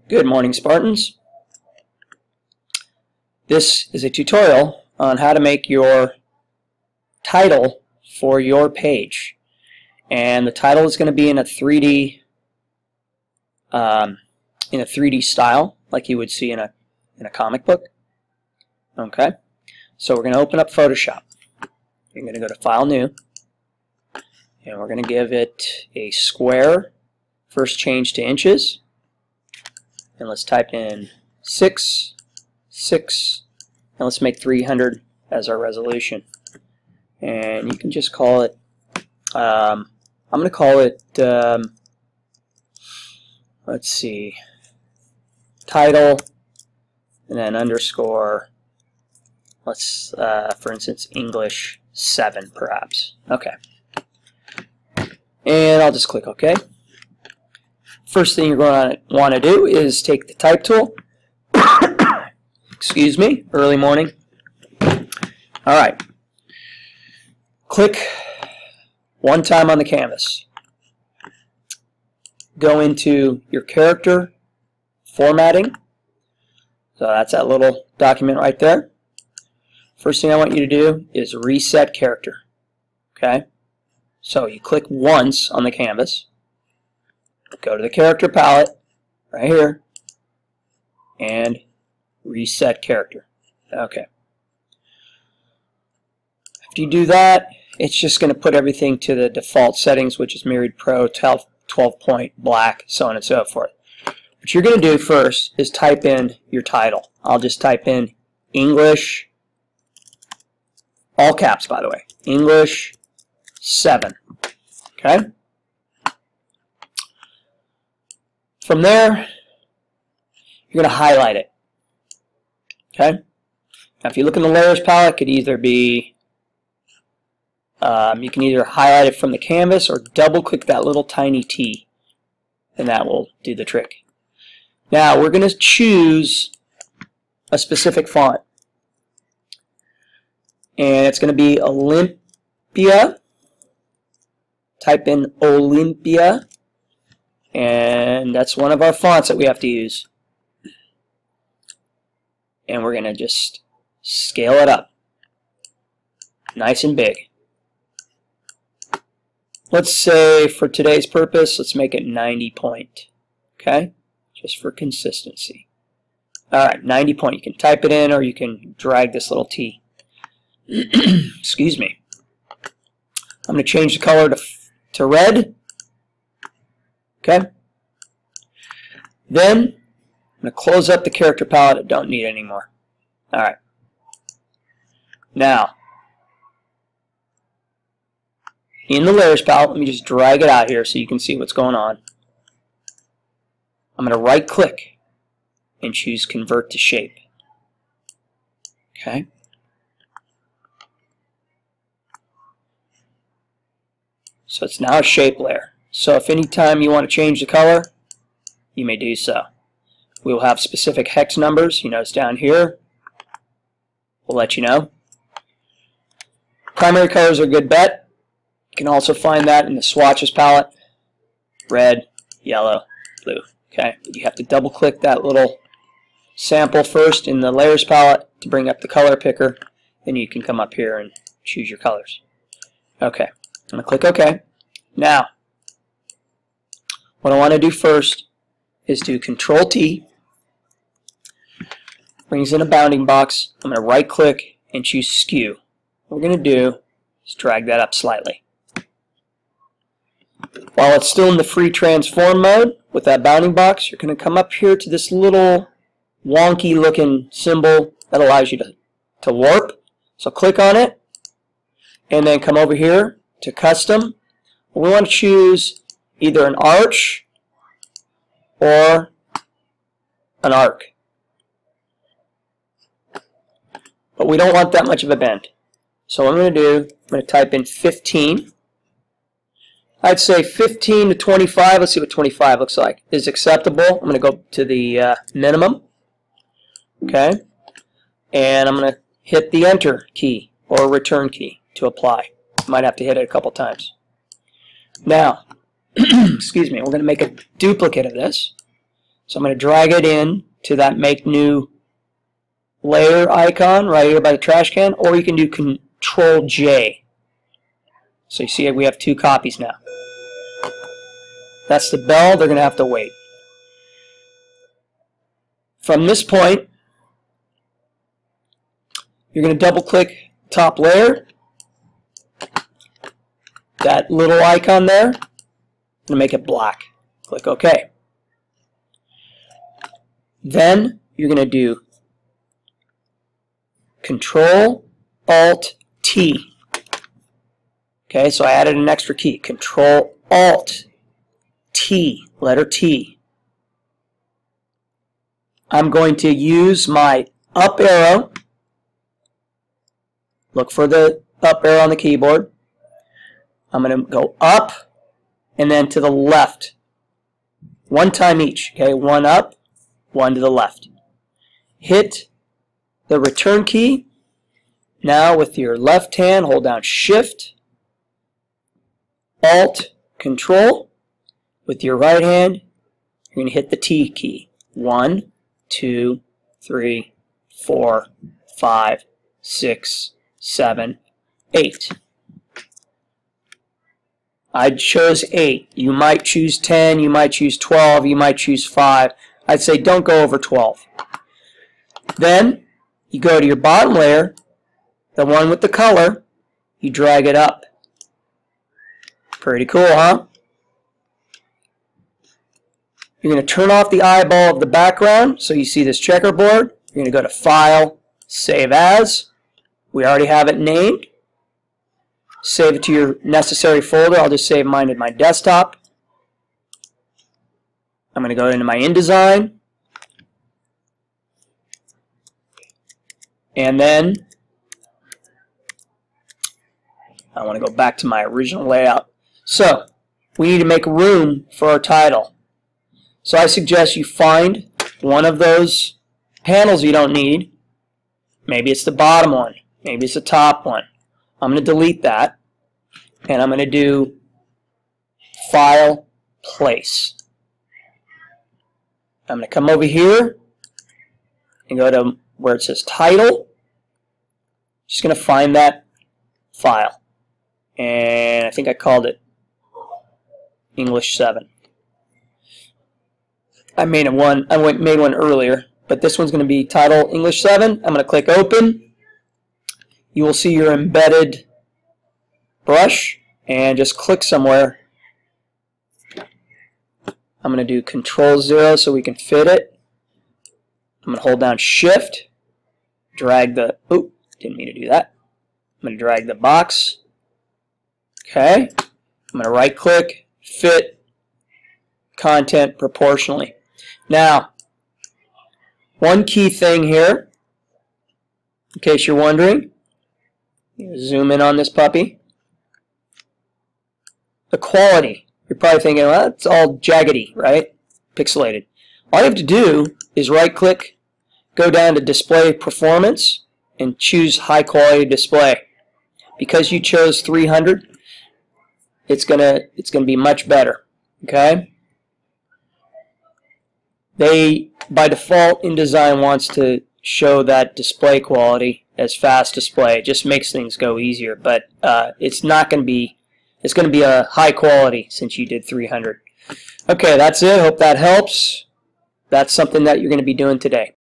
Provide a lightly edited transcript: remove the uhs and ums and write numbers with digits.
Good morning, Spartans. This is a tutorial on how to make your title for your page. And the title is going to be in a 3D style, like you would see in a comic book. Okay, so we're going to open up Photoshop. You're going to go to File, New, and we're going to give it a square. First change to inches, and let's type in 6, 6, and let's make 300 as our resolution. And you can just call it, I'm going to call it, let's see, title, and then underscore, let's, for instance, English 7 perhaps. Okay. And I'll just click OK. First thing you're going to want to do is take the type tool. Excuse me, early morning. Alright. Click one time on the canvas. Go into your character formatting. So that's that little document right there. First thing I want you to do is reset character. Okay? So you click once on the canvas. Go to the character palette right here and reset character. Okay. After you do that, it's just going to put everything to the default settings, which is Myriad Pro, 12 point black, so on and so forth. What you're going to do first is type in your title. I'll just type in English, all caps by the way, English 7. Okay? From there, you're going to highlight it. Okay? Now, if you look in the layers palette, it could either be, you can either highlight it from the canvas or double click that little tiny T, and that will do the trick. Now, we're going to choose a specific font, and it's going to be Olympia. Type in Olympia. And that's one of our fonts that we have to use. And we're going to just scale it up. Nice and big. Let's say for today's purpose, let's make it 90 point. Okay? Just for consistency. Alright, 90 point. You can type it in or you can drag this little T. Excuse me. I'm going to change the color to red. Okay. Then I'm going to close up the character palette. I don't need it anymore. Alright. Now, in the layers palette, let me just drag it out here so you can see what's going on. I'm going to right click and choose Convert to Shape. Okay. So it's now a shape layer. So if any time you want to change the color, you may do so. We will have specific hex numbers. You notice down here, we'll let you know. Primary colors are a good bet. You can also find that in the swatches palette. Red, yellow, blue. Okay, you have to double click that little sample first in the layers palette to bring up the color picker. Then you can come up here and choose your colors. Okay, I'm going to click OK. Now, what I want to do first is do Control T. Brings in a bounding box. I'm going to right click and choose Skew. What we're going to do is drag that up slightly. While it's still in the free transform mode with that bounding box, you're going to come up here to this little wonky looking symbol that allows you to warp. So click on it and then come over here to Custom. We want to choose either an arch or an arc. But we don't want that much of a bend. So what I'm going to do, I'm going to type in 15. I'd say 15 to 25, let's see what 25 looks like, is acceptable. I'm going to go to the minimum. Okay. And I'm going to hit the Enter key or Return key to apply. Might have to hit it a couple times. Now, excuse me, we're going to make a duplicate of this. So I'm going to drag it in to that Make New Layer icon right here by the trash can, or you can do Control J. So you see we have 2 copies now. That's the bell. They're going to have to wait. From this point, you're going to double click top layer, that little icon there, and make it black. Click OK. Then you're going to do Control Alt T. Okay, so I added an extra key. Control Alt T, letter T. I'm going to use my up arrow. Look for the up arrow on the keyboard. I'm going to go up and then to the left. 1 time each. Okay, 1 up, 1 to the left. Hit the return key. Now with your left hand, hold down Shift, Alt, Control. With your right hand, you're going to hit the T key. 1, 2, 3, 4, 5, 6, 7, 8. I chose 8. You might choose 10, you might choose 12, you might choose 5. I'd say don't go over 12. Then you go to your bottom layer, the one with the color, you drag it up. Pretty cool, huh? You're going to turn off the eyeball of the background so you see this checkerboard. You're going to go to File, Save As. We already have it named. Save it to your necessary folder. I'll just save mine in my desktop. I'm going to go into my InDesign. And then I want to go back to my original layout. So we need to make room for our title. So I suggest you find one of those panels you don't need. Maybe it's the bottom one. Maybe it's the top one. I'm going to delete that. And I'm going to do File, Place. I'm going to come over here and go to where it says Title. Just going to find that file. And I think I called it English 7. I made one earlier, but this one's going to be Title English 7. I'm going to click Open. You will see your embedded brush, and just click somewhere. I'm going to do Control 0 so we can fit it. I'm going to hold down Shift, drag the, oop, didn't mean to do that. I'm going to drag the box. Okay. I'm going to right click, fit content proportionally. Now, one key thing here, in case you're wondering, zoom in on this puppy. The quality. You're probably thinking, well, it's all jaggedy, right? Pixelated. All you have to do is right click, go down to Display Performance, and choose High Quality Display. Because you chose 300, it's gonna be much better. Okay? By default, InDesign wants to show that display quality as fast display. It just makes things go easier, but it's not going to be. It's going to be a high quality since you did 300. Okay, that's it. Hope that helps. That's something that you're going to be doing today.